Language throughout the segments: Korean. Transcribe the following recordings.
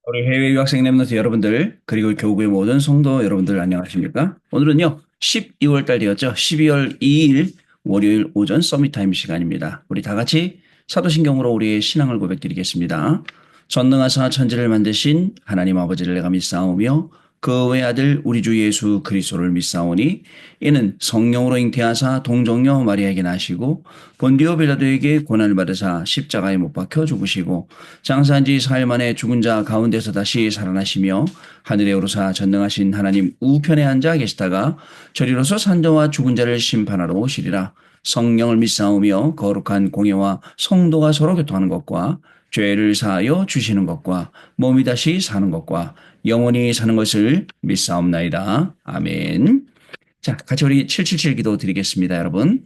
우리 해외 유학생 랩런트 여러분들, 그리고 교구의 모든 성도 여러분들 안녕하십니까? 오늘은요, 12월 달 되었죠. 12월 2일 월요일 오전 서밋타임 시간입니다. 우리 다 같이 사도신경으로 우리의 신앙을 고백드리겠습니다. 전능하사 천지를 만드신 하나님 아버지를 내가 믿사오며 그 외아들 우리 주 예수 그리스도를 믿사오니 이는 성령으로 잉태하사 동정녀 마리아에게 나시고 본디오 빌라도에게 고난을 받으사 십자가에 못 박혀 죽으시고 장사한 지 사흘 만에 죽은 자 가운데서 다시 살아나시며 하늘에 오르사 전능하신 하나님 우편에 앉아 계시다가 저리로서 산자와 죽은 자를 심판하러 오시리라. 성령을 믿사오며 거룩한 공예와 성도가 서로 교통하는 것과 죄를 사하여 주시는 것과 몸이 다시 사는 것과 영원히 사는 것을 믿사옵나이다. 아멘. 자, 같이 우리 777 기도 드리겠습니다, 여러분.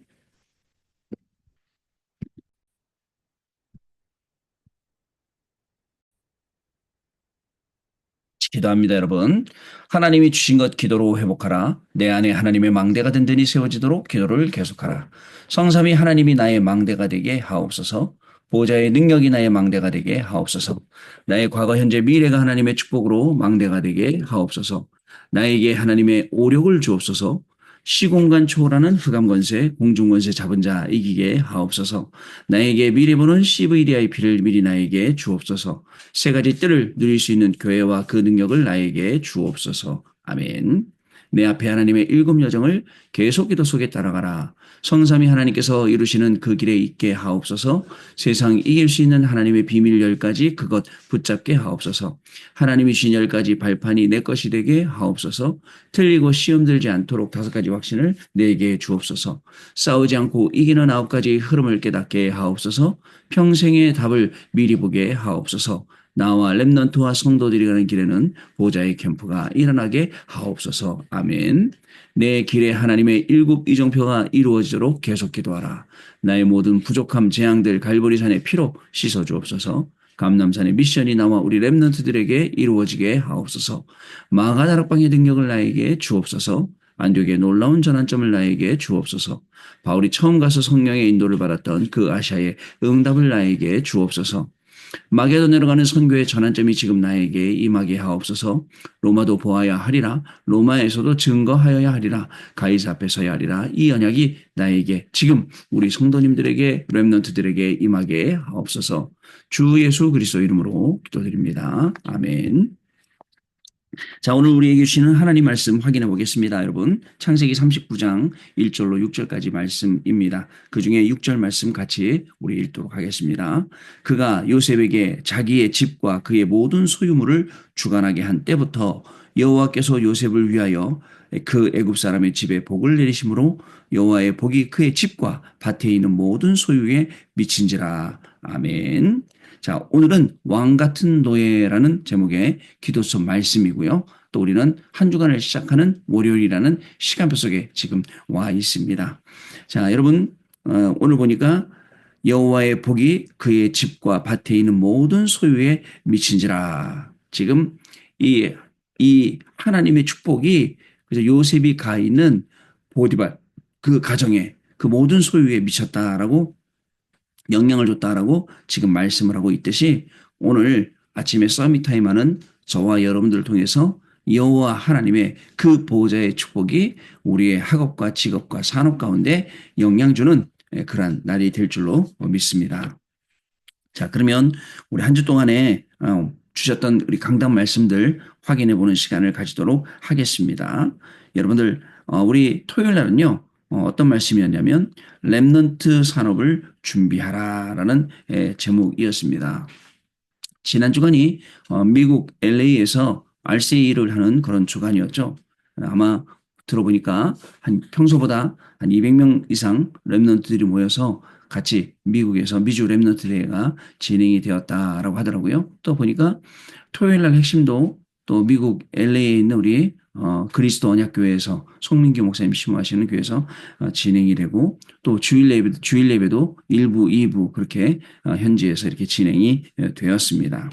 기도합니다, 여러분. 하나님이 주신 것 기도로 회복하라. 내 안에 하나님의 망대가 든든히 세워지도록 기도를 계속하라. 성삼위 하나님이 나의 망대가 되게 하옵소서. 보좌의 능력이 나의 망대가 되게 하옵소서. 나의 과거, 현재, 미래가 하나님의 축복으로 망대가 되게 하옵소서. 나에게 하나님의 오력을 주옵소서. 시공간 초월하는 흑암권세, 공중권세 잡은 자 이기게 하옵소서. 나에게 미리 보는 CVDIP를 미리 나에게 주옵소서. 세 가지 뜰을 누릴 수 있는 교회와 그 능력을 나에게 주옵소서. 아멘. 내 앞에 하나님의 일곱 여정을 계속 기도 속에 따라가라. 성삼위 하나님께서 이루시는 그 길에 있게 하옵소서. 세상 이길 수 있는 하나님의 비밀 열까지 그것 붙잡게 하옵소서. 하나님이 주신 열까지 발판이 내 것이 되게 하옵소서. 틀리고 시험 들지 않도록 다섯 가지 확신을 내게 주옵소서. 싸우지 않고 이기는 아홉 가지 흐름을 깨닫게 하옵소서. 평생의 답을 미리 보게 하옵소서. 나와 렘넌트와 성도들이 가는 길에는 보좌의 캠프가 일어나게 하옵소서. 아멘. 내 길에 하나님의 일곱 이정표가 이루어지도록 계속 기도하라. 나의 모든 부족함, 재앙들 갈보리산의 피로 씻어 주옵소서. 감남산의 미션이 나와 우리 렘넌트들에게 이루어지게 하옵소서. 마가다락방의 능력을 나에게 주옵소서. 안디옥의 놀라운 전환점을 나에게 주옵소서. 바울이 처음 가서 성령의 인도를 받았던 그 아시아의 응답을 나에게 주옵소서. 마게도 내려가는 선교의 전환점이 지금 나에게 임하게 하옵소서. 로마도 보아야 하리라. 로마에서도 증거하여야 하리라. 가이사 앞에 서야 하리라. 이 언약이 나에게 지금 우리 성도님들에게 렘넌트들에게 임하게 하옵소서. 주 예수 그리스도 이름으로 기도드립니다. 아멘. 자, 오늘 우리에게 주시는 하나님 말씀 확인해 보겠습니다, 여러분. 창세기 39장 1절로 6절까지 말씀입니다. 그 중에 6절 말씀 같이 우리 읽도록 하겠습니다. 그가 요셉에게 자기의 집과 그의 모든 소유물을 주관하게 한 때부터 여호와께서 요셉을 위하여 그 애굽 사람의 집에 복을 내리심으로 여호와의 복이 그의 집과 밭에 있는 모든 소유에 미친지라. 아멘. 자, 오늘은 왕 같은 노예라는 제목의 기도서 말씀이고요. 또 우리는 한 주간을 시작하는 월요일이라는 시간표 속에 지금 와 있습니다. 자, 여러분, 오늘 보니까 여호와의 복이 그의 집과 밭에 있는 모든 소유에 미친지라. 지금 이, 이 하나님의 축복이 그래서 요셉이 가 있는 보디발 그 가정에 그 모든 소유에 미쳤다라고 영향을 줬다라고 지금 말씀을 하고 있듯이 오늘 아침에 서밋타임하는 저와 여러분들을 통해서 여호와 하나님의 그 보호자의 축복이 우리의 학업과 직업과 산업 가운데 영향 주는 그러한 날이 될 줄로 믿습니다. 자, 그러면 우리 한 주 동안에 주셨던 우리 강단 말씀들 확인해 보는 시간을 가지도록 하겠습니다. 여러분들, 우리 토요일 날은요, 어떤 말씀이었냐면, 렘넌트 산업을 준비하라라는 제목이었습니다. 지난 주간이 미국 LA에서 RCA를 하는 그런 주간이었죠. 아마 들어보니까 한 평소보다 한 200명 이상 렘넌트들이 모여서 같이 미국에서 미주 렘넌트 대회가 진행이 되었다라고 하더라고요. 또 보니까 토요일 날 핵심도 또 미국 LA에 있는 우리 그리스도 언약교회에서 송민규 목사님 심호하시는 교회에서 진행이 되고 또 주일 예배도 1부, 2부 그렇게 현지에서 이렇게 진행이 되었습니다.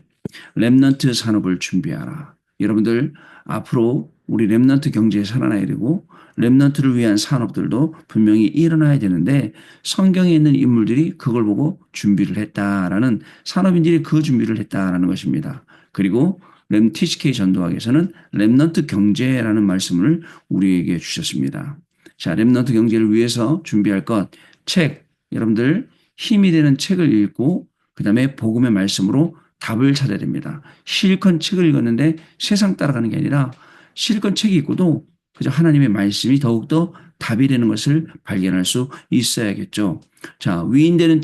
렘넌트 산업을 준비하라. 여러분들 앞으로 우리 렘넌트 경제에 살아나야 되고 렘넌트를 위한 산업들도 분명히 일어나야 되는데 성경에 있는 인물들이 그걸 보고 준비를 했다라는 산업인들이 그 준비를 했다라는 것입니다. 그리고 TCK 전도학에서는 렘넌트 경제라는 말씀을 우리에게 주셨습니다. 자, 렘넌트 경제를 위해서 준비할 것, 책, 여러분들 힘이 되는 책을 읽고 그 다음에 복음의 말씀으로 답을 찾아야 됩니다. 실컷 책을 읽었는데 세상 따라가는 게 아니라 실컷 책이 있고도 그저 하나님의 말씀이 더욱더 답이 되는 것을 발견할 수 있어야겠죠. 자, 위인되는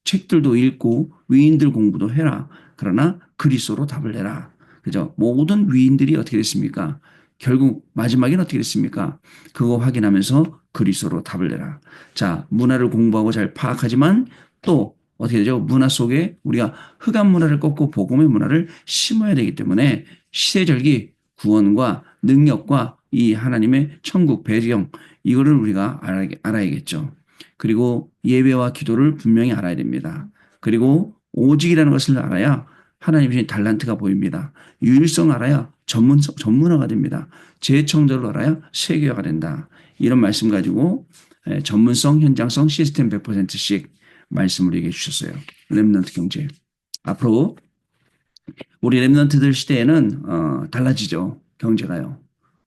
책들도 읽고 위인들 공부도 해라. 그러나 그리스도로 답을 내라. 그죠? 모든 위인들이 어떻게 됐습니까? 결국 마지막에는 어떻게 됐습니까? 그거 확인하면서 그리스도로 답을 내라. 자, 문화를 공부하고 잘 파악하지만 또 어떻게 되죠? 문화 속에 우리가 흑암 문화를 꺾고 복음의 문화를 심어야 되기 때문에 시대절기 구원과 능력과 이 하나님의 천국 배경 이거를 우리가 알아야겠죠. 그리고 예배와 기도를 분명히 알아야 됩니다. 그리고 오직이라는 것을 알아야 하나님 주신 달란트가 보입니다. 유일성 알아야 전문화가 됩니다. 재청자를 알아야 세계화가 된다. 이런 말씀 가지고 전문성, 현장성, 시스템 100%씩 말씀을 얘기해 주셨어요. 렘넌트 경제. 앞으로 우리 렘넌트들 시대에는 달라지죠. 경제가요.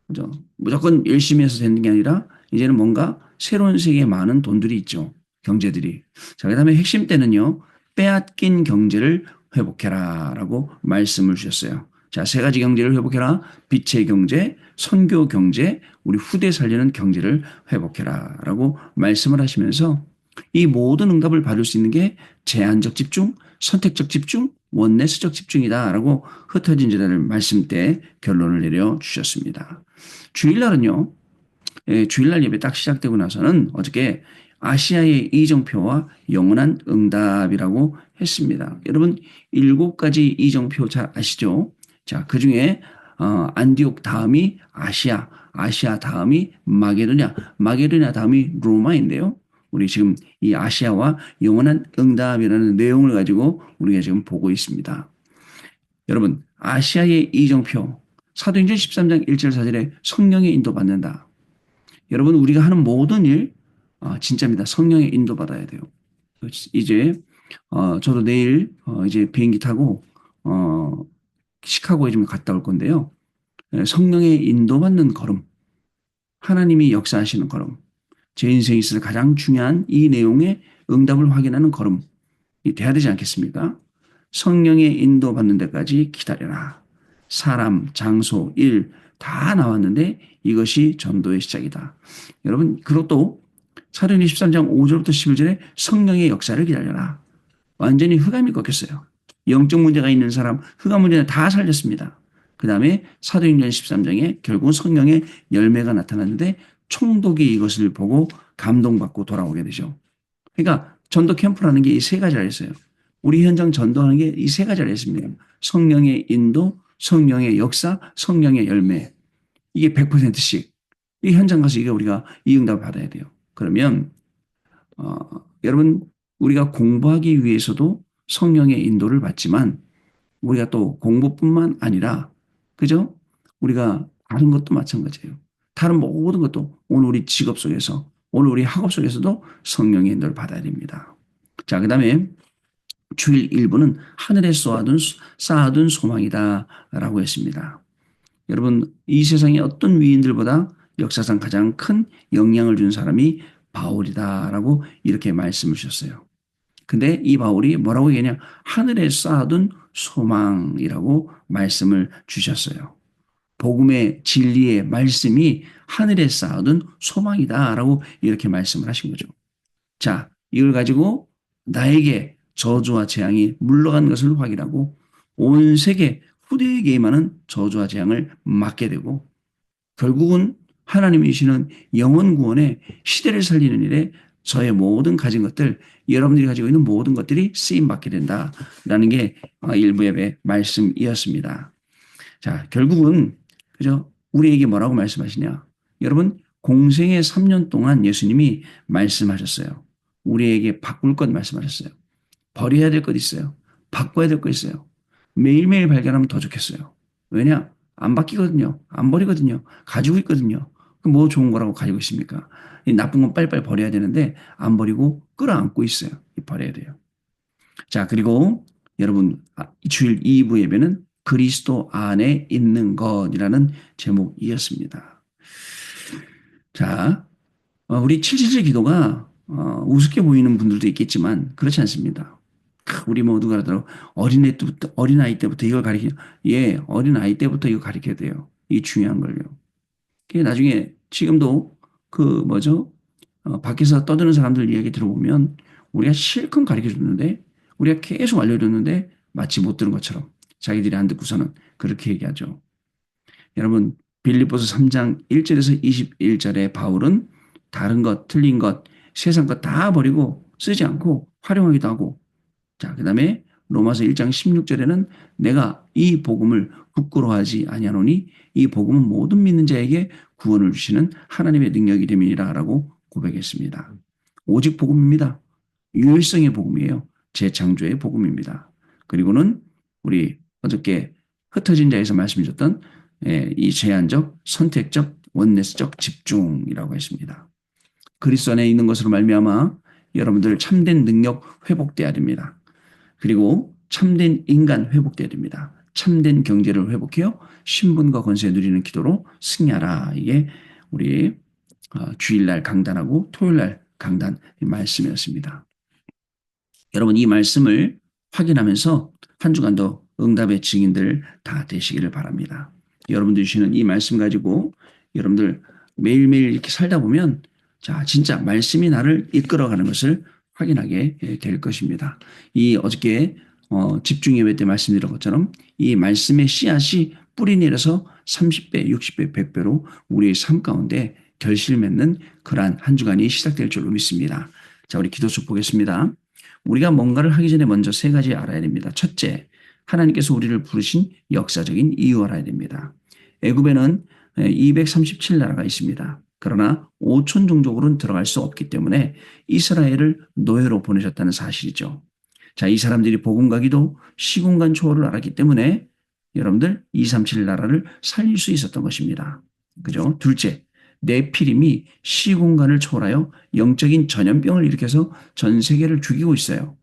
그죠? 무조건 열심히 해서 되는 게 아니라 이제는 뭔가 새로운 세계에 많은 돈들이 있죠. 경제들이. 자, 그다음에 핵심 때는요. 빼앗긴 경제를 회복해라 라고 말씀을 주셨어요. 자, 세 가지 경제를 회복해라. 빛의 경제, 선교 경제, 우리 후대 살리는 경제를 회복해라 라고 말씀을 하시면서 이 모든 응답을 받을 수 있는 게 제한적 집중, 선택적 집중, 원내스적 집중이다라고 흩어진 재단을 말씀 때 결론을 내려 주셨습니다. 주일날은요. 주일날 예배 딱 시작되고 나서는 어저께 아시아의 이정표와 영원한 응답이라고 했습니다. 여러분 7가지 이정표 잘 아시죠? 자, 그중에 안디옥 다음이 아시아, 아시아 다음이 마게도냐, 마게도냐 다음이 로마인데요. 우리 지금 이 아시아와 영원한 응답이라는 내용을 가지고 우리가 지금 보고 있습니다. 여러분 아시아의 이정표 사도행전 13장 1절 4절에 성령의 인도받는다. 여러분 우리가 하는 모든 일 진짜입니다. 성령의 인도받아야 돼요. 이제 저도 내일 이제 비행기 타고 시카고에 좀 갔다 올 건데요. 성령의 인도받는 걸음, 하나님이 역사하시는 걸음, 제 인생에 있어서 가장 중요한 이 내용의 응답을 확인하는 걸음이 돼야 되지 않겠습니까? 성령의 인도받는 데까지 기다려라. 사람, 장소, 일 다 나왔는데 이것이 전도의 시작이다. 여러분 그것도 사도행전 13장 5절부터 11절에 성령의 역사를 기다려라. 완전히 흑암이 꺾였어요. 영적 문제가 있는 사람 흑암 문제는 다 살렸습니다. 그 다음에 사도행전 13장에 결국 성령의 열매가 나타났는데 총독이 이것을 보고 감동받고 돌아오게 되죠. 그러니까 전도 캠프라는 게 이 세 가지를 했어요. 우리 현장 전도하는 게 이 세 가지를 했습니다. 성령의 인도, 성령의 역사, 성령의 열매. 이게 100%씩. 이 현장 가서 이게 우리가 이 응답을 받아야 돼요. 그러면 여러분 우리가 공부하기 위해서도 성령의 인도를 받지만 우리가 또 공부뿐만 아니라 그죠? 우리가 다른 것도 마찬가지예요. 다른 모든 것도 오늘 우리 직업 속에서 오늘 우리 학업 속에서도 성령의 인도를 받아야 됩니다. 자, 그 다음에 주일 1부는 하늘에 쌓아둔 소망이다라고 했습니다. 여러분 이 세상의 어떤 위인들보다 역사상 가장 큰 영향을 준 사람이 바울이다라고 이렇게 말씀을 주셨어요. 근데 이 바울이 뭐라고 얘기하냐? 하늘에 쌓아둔 소망이라고 말씀을 주셨어요. 복음의 진리의 말씀이 하늘에 쌓아둔 소망이다라고 이렇게 말씀을 하신 거죠. 자, 이걸 가지고 나에게 저주와 재앙이 물러간 것을 확인하고 온 세계 후대에게 임하는 저주와 재앙을 막게 되고 결국은 하나님이 주시는 영원 구원의 시대를 살리는 일에 저의 모든 가진 것들, 여러분들이 가지고 있는 모든 것들이 쓰임받게 된다라는 게 일부 예배 말씀이었습니다. 자, 결국은 그죠? 우리에게 뭐라고 말씀하시냐? 여러분 공생의 3년 동안 예수님이 말씀하셨어요. 우리에게 바꿀 것 말씀하셨어요. 버려야 될 것 있어요. 바꿔야 될 것 있어요. 매일매일 발견하면 더 좋겠어요. 왜냐? 안 바뀌거든요. 안 버리거든요. 가지고 있거든요. 뭐 좋은 거라고 가지고 있습니까? 이 나쁜 건 빨리빨리 버려야 되는데 안 버리고 끌어안고 있어요. 버려야 돼요. 자, 그리고 여러분 주일 2부 예배는 그리스도 안에 있는 것이라는 제목이었습니다. 자, 우리 777 기도가 우습게 보이는 분들도 있겠지만 그렇지 않습니다. 우리 모두가 어린아이 때부터 이걸 예, 어린아이 때부터 이거 가르쳐야 돼요. 이게 중요한 걸요. 그게 나중에 지금도 그 뭐죠? 밖에서 떠드는 사람들 이야기 들어보면 우리가 실컷 가르쳐 줬는데 우리가 계속 알려줬는데 마치 못 들은 것처럼 자기들이 안 듣고서는 그렇게 얘기하죠. 여러분 빌립보서 3장 1절에서 21절에 바울은 다른 것, 틀린 것, 세상 것 다 버리고 쓰지 않고 활용하기도 하고 자, 그다음에 로마서 1장 16절에는 내가 이 복음을 부끄러워하지 아니하노니 이 복음은 모든 믿는 자에게 구원을 주시는 하나님의 능력이 됨이라라고 고백했습니다. 오직 복음입니다. 유일성의 복음이에요. 재창조의 복음입니다. 그리고는 우리 어저께 흩어진 자에서 말씀 주셨던 이 제한적, 선택적, 원내스적 집중이라고 했습니다. 그리스도 안에 있는 것으로 말미암아 여러분들 참된 능력 회복돼야 됩니다. 그리고 참된 인간 회복돼야 됩니다. 참된 경제를 회복해요. 신분과 권세 누리는 기도로 승리하라. 이게 우리 주일날 강단하고 토요일날 강단 말씀이었습니다. 여러분 이 말씀을 확인하면서 한 주간도 응답의 증인들 다 되시기를 바랍니다. 여러분들 주시는 이 말씀 가지고 여러분들 매일매일 이렇게 살다 보면 자 진짜 말씀이 나를 이끌어가는 것을 확인하게 될 것입니다. 이 어저께 집중 예배 때 말씀드린 것처럼 이 말씀의 씨앗이 뿌리 내려서 30배, 60배, 100배로 우리의 삶 가운데 결실 맺는 그러한 한 주간이 시작될 줄로 믿습니다. 자, 우리 기도수 보겠습니다. 우리가 뭔가를 하기 전에 먼저 세 가지 알아야 됩니다. 첫째, 하나님께서 우리를 부르신 역사적인 이유 알아야 됩니다. 애굽에는 237나라가 있습니다. 그러나 5천 종족으로는 들어갈 수 없기 때문에 이스라엘을 노예로 보내셨다는 사실이죠. 자, 이 사람들이 복음 가기도 시공간 초월을 알았기 때문에 여러분들 237 나라를 살릴 수 있었던 것입니다. 그죠? 둘째, 네피림이 시공간을 초월하여 영적인 전염병을 일으켜서 전 세계를 죽이고 있어요.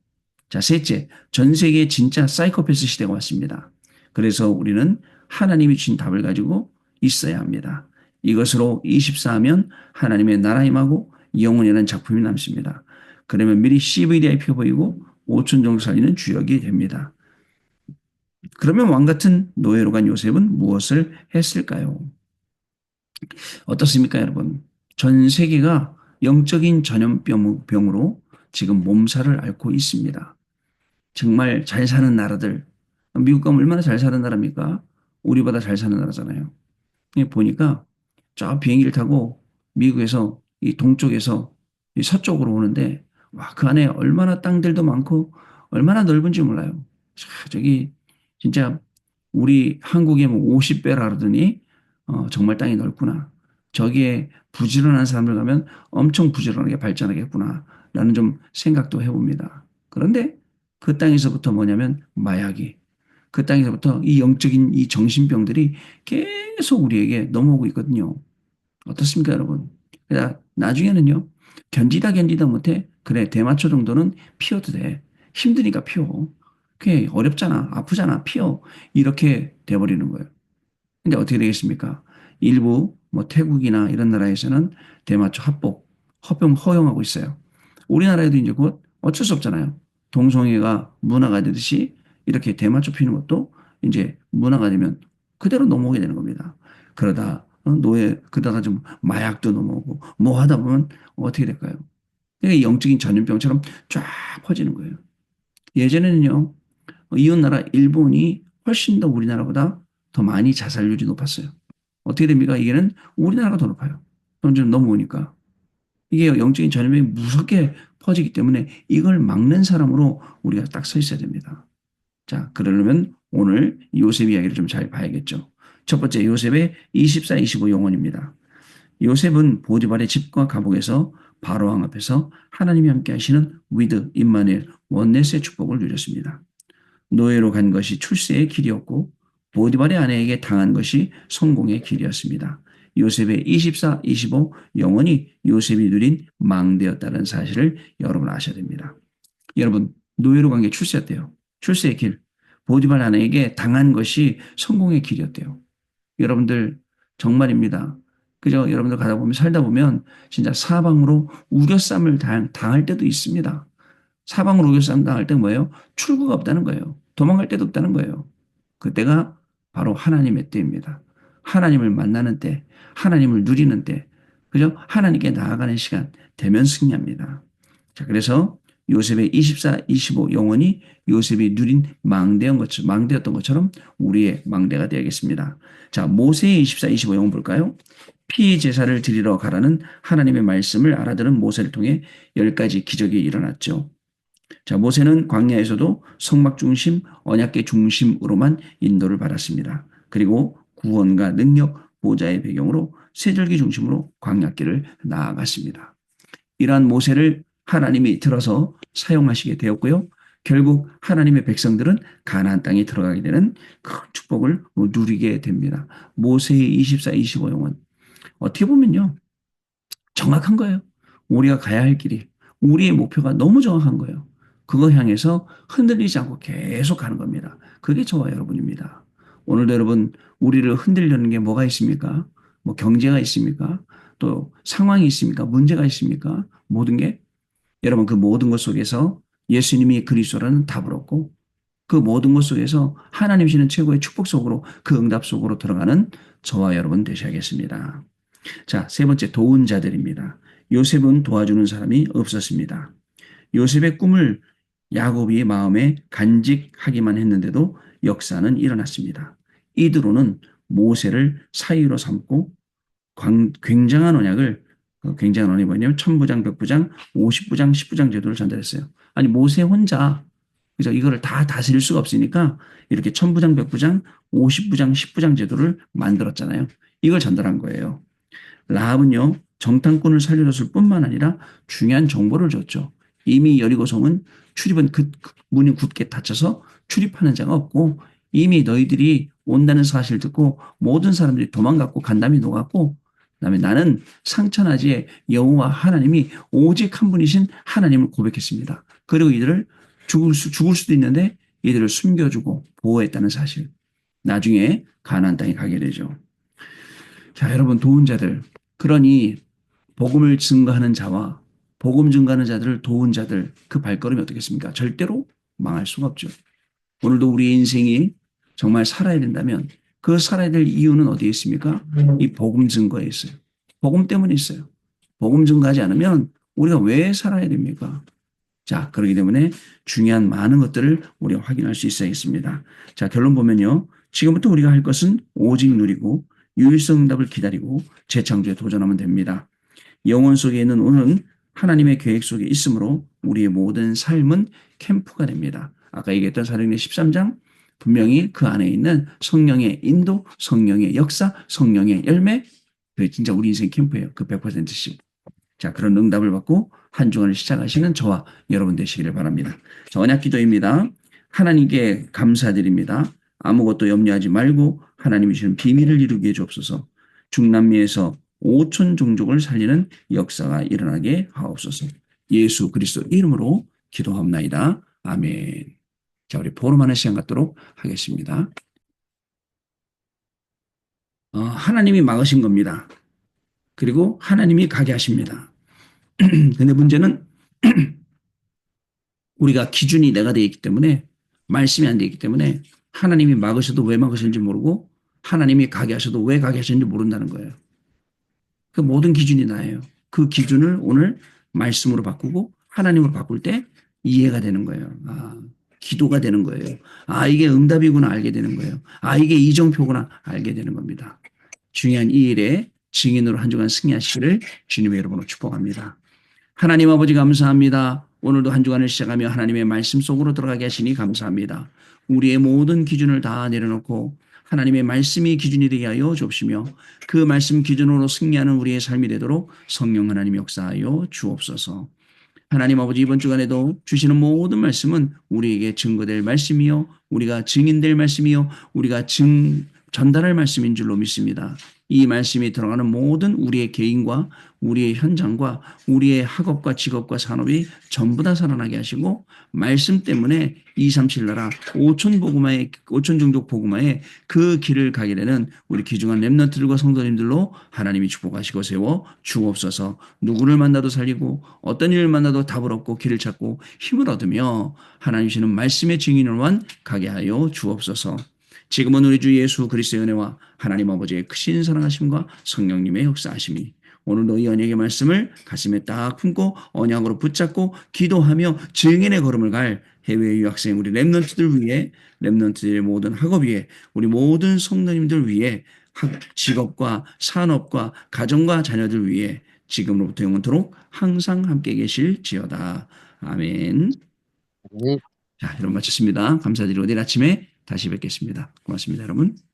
자, 셋째, 전 세계에 진짜 사이코패스 시대가 왔습니다. 그래서 우리는 하나님이 주신 답을 가지고 있어야 합니다. 이것으로 24하면 하나님의 나라 임하고 영원이라는 작품이 남습니다. 그러면 미리 CVDIP가 보이고 5천 정도 살리는 주역이 됩니다. 그러면 왕 같은 노예로 간 요셉은 무엇을 했을까요? 어떻습니까, 여러분? 전 세계가 영적인 전염병으로 지금 몸살을 앓고 있습니다. 정말 잘 사는 나라들, 미국 가면 얼마나 잘 사는 나라입니까? 우리보다 잘 사는 나라잖아요. 보니까 저 비행기를 타고 미국에서 이 동쪽에서 이 서쪽으로 오는데 와, 그 안에 얼마나 땅들도 많고 얼마나 넓은지 몰라요. 저기 진짜 우리 한국의 뭐 50배라 그러더니 정말 땅이 넓구나. 저기에 부지런한 사람들 가면 엄청 부지런하게 발전하겠구나. 라는 좀 생각도 해봅니다. 그런데 그 땅에서부터 뭐냐면 마약이 그 땅에서부터 이 영적인 이 정신병들이 계속 우리에게 넘어오고 있거든요. 어떻습니까, 여러분? 그러니까 나중에는요, 견디다 못해. 그래, 대마초 정도는 피워도 돼. 힘드니까 피워. 그게 어렵잖아. 아프잖아. 피워. 이렇게 돼버리는 거예요. 근데 어떻게 되겠습니까? 일부 뭐 태국이나 이런 나라에서는 대마초 허용하고 있어요. 우리나라에도 이제 곧 어쩔 수 없잖아요. 동성애가 문화가 되듯이 이렇게 대마초 피는 것도 이제 문화가 되면 그대로 넘어오게 되는 겁니다. 그러다 그러다가 좀 마약도 넘어오고 뭐 하다 보면 어떻게 될까요? 이게 영적인 전염병처럼 쫙 퍼지는 거예요. 예전에는요, 이웃 나라 일본이 훨씬 더 우리나라보다 더 많이 자살률이 높았어요. 어떻게 됩니까? 이게는 우리나라가 더 높아요. 점점 넘어오니까. 이게 영적인 전염병이 무섭게 퍼지기 때문에 이걸 막는 사람으로 우리가 딱 서 있어야 됩니다. 자, 그러려면 오늘 요셉 이야기를 좀 잘 봐야겠죠. 첫 번째, 요셉의 24, 25 용언입니다. 요셉은 보디발의 집과 감옥에서 바로왕 앞에서 하나님이 함께 하시는 위드, 임마누엘, 원네스의 축복을 누렸습니다. 노예로 간 것이 출세의 길이었고 보디발의 아내에게 당한 것이 성공의 길이었습니다. 요셉의 24, 25 영원히 요셉이 누린 망대였다는 사실을 여러분 아셔야 됩니다. 여러분 노예로 간 게 출세였대요. 출세의 길. 보디발 아내에게 당한 것이 성공의 길이었대요. 여러분들 정말입니다. 그죠? 여러분들 가다 보면 살다 보면 진짜 사방으로 우겨쌈을 당할 때도 있습니다. 사방으로 우겨쌈 당할 때 뭐예요? 출구가 없다는 거예요. 도망갈 데도 없다는 거예요. 그때가 바로 하나님의 때입니다. 하나님을 만나는 때, 하나님을 누리는 때, 그죠? 하나님께 나아가는 시간 되면 승리합니다. 자, 그래서 요셉의 24, 25 영혼이 요셉이 누린 망대였던 것처럼 우리의 망대가 되야겠습니다. 자, 모세의 24, 25 영혼 볼까요? 피 제사를 드리러 가라는 하나님의 말씀을 알아들은 모세를 통해 10가지 기적이 일어났죠. 자, 모세는 광야에서도 성막 중심, 언약궤 중심으로만 인도를 받았습니다. 그리고 구원과 능력, 보좌의 배경으로 세절기 중심으로 광야길을 나아갔습니다. 이러한 모세를 하나님이 들어서 사용하시게 되었고요. 결국 하나님의 백성들은 가나안 땅에 들어가게 되는 큰 축복을 누리게 됩니다. 모세의 24, 25 영혼. 어떻게 보면요. 정확한 거예요. 우리가 가야 할 길이, 우리의 목표가 너무 정확한 거예요. 그거 향해서 흔들리지 않고 계속 가는 겁니다. 그게 저와 여러분입니다. 오늘도 여러분, 우리를 흔들려는 게 뭐가 있습니까? 뭐 경제가 있습니까? 또 상황이 있습니까? 문제가 있습니까? 모든 게 여러분 그 모든 것 속에서 예수님이 그리스도라는 답을 얻고 그 모든 것 속에서 하나님이시는 최고의 축복 속으로 그 응답 속으로 들어가는 저와 여러분 되셔야겠습니다. 자, 세 번째 도운 자들입니다. 요셉은 도와주는 사람이 없었습니다. 요셉의 꿈을 야곱이 마음에 간직하기만 했는데도 역사는 일어났습니다. 이드로는 모세를 사위로 삼고 굉장한 언약을 굉장한 언약이 뭐냐면 천부장, 백부장, 50부장, 10부장 제도를 전달했어요. 아니 모세 혼자 그죠? 이거를 다 다스릴 수가 없으니까 이렇게 천부장, 백부장, 50부장, 10부장 제도를 만들었잖아요. 이걸 전달한 거예요. 라합은요, 정탐꾼을 살려줬을 뿐만 아니라 중요한 정보를 줬죠. 이미 여리고성은 출입은 문이 굳게 닫혀서 출입하는 자가 없고 이미 너희들이 온다는 사실을 듣고 모든 사람들이 도망갔고 간담이 녹았고 그다음에 나는 상천하지의 여호와 하나님이 오직 한 분이신 하나님을 고백했습니다. 그리고 이들을 죽을 수도 있는데 이들을 숨겨주고 보호했다는 사실. 나중에 가나안 땅에 가게 되죠. 자, 여러분 도운 자들. 그러니 복음을 증거하는 자와 복음 증거하는 자들을 도운 자들 그 발걸음이 어떻겠습니까? 절대로 망할 수가 없죠. 오늘도 우리 인생이 정말 살아야 된다면 그 살아야 될 이유는 어디에 있습니까? 이 복음 증거에 있어요. 복음 때문에 있어요. 복음 증거하지 않으면 우리가 왜 살아야 됩니까? 자, 그렇기 때문에 중요한 많은 것들을 우리가 확인할 수 있어야겠습니다. 자, 결론 보면요. 지금부터 우리가 할 것은 오직 누리고 유일성 응답을 기다리고 재창조에 도전하면 됩니다. 영혼 속에 있는 오늘은 하나님의 계획 속에 있으므로 우리의 모든 삶은 캠프가 됩니다. 아까 얘기했던 사도행전 13장 분명히 그 안에 있는 성령의 인도, 성령의 역사, 성령의 열매 그 진짜 우리 인생 캠프예요. 그 100%씩. 자, 그런 응답을 받고 한 주간을 시작하시는 저와 여러분 되시기를 바랍니다. 자, 언약 기도입니다. 하나님께 감사드립니다. 아무것도 염려하지 말고 하나님이 주신 비밀을 이루게 해주옵소서. 중남미에서 5천 종족을 살리는 역사가 일어나게 하옵소서. 예수 그리스도 이름으로 기도합나이다. 아멘. 자, 우리 포럼하는 시간 갖도록 하겠습니다. 하나님이 막으신 겁니다. 그리고 하나님이 가게 하십니다. 근데 문제는 우리가 기준이 내가 되어 있기 때문에 말씀이 안 되어 있기 때문에 하나님이 막으셔도 왜 막으시는지 모르고 하나님이 가게 하셔도 왜 가게 하시는지 모른다는 거예요. 그 모든 기준이 나예요. 그 기준을 오늘 말씀으로 바꾸고 하나님으로 바꿀 때 이해가 되는 거예요. 기도가 되는 거예요. 이게 응답이구나 알게 되는 거예요. 이게 이정표구나 알게 되는 겁니다. 중요한 이 일에 증인으로 한 주간 승리하시기를 주님의 이름으로 축복합니다. 하나님 아버지 감사합니다. 오늘도 한 주간을 시작하며 하나님의 말씀 속으로 들어가게 하시니 감사합니다. 우리의 모든 기준을 다 내려놓고 하나님의 말씀이 기준이 되게 하여 주옵시며 그 말씀 기준으로 승리하는 우리의 삶이 되도록 성령 하나님 역사하여 주옵소서. 하나님 아버지 이번 주간에도 주시는 모든 말씀은 우리에게 증거될 말씀이요 우리가 증인될 말씀이요 우리가 전달할 말씀인 줄로 믿습니다. 이 말씀이 들어가는 모든 우리의 개인과 우리의 현장과 우리의 학업과 직업과 산업이 전부 다 살아나게 하시고 말씀 때문에 237 나라 5천 복음화의 5천 종족 복음화의 그 길을 가게 되는 우리 귀중한 렘넌트들과 성도님들로 하나님이 축복하시고 세워 주옵소서. 누구를 만나도 살리고 어떤 일을 만나도 답을 얻고 길을 찾고 힘을 얻으며 하나님 주시는 말씀의 증인으로만 가게 하여 주옵소서. 지금은 우리 주 예수 그리스도의 은혜와 하나님 아버지의 크신 사랑하심과 성령님의 역사하심이 오늘도 이 언약의 말씀을 가슴에 딱 품고 언약으로 붙잡고 기도하며 증인의 걸음을 갈 해외 유학생 우리 렘넌트들 위해 렘넌트들의 모든 학업 위에 우리 모든 성도님들 위해 직업과 산업과 가정과 자녀들 위해 지금으로부터 영원토록 항상 함께 계실지어다. 아멘. 네. 자, 여러분 마쳤습니다. 감사드리고 내일 아침에 다시 뵙겠습니다. 고맙습니다, 여러분.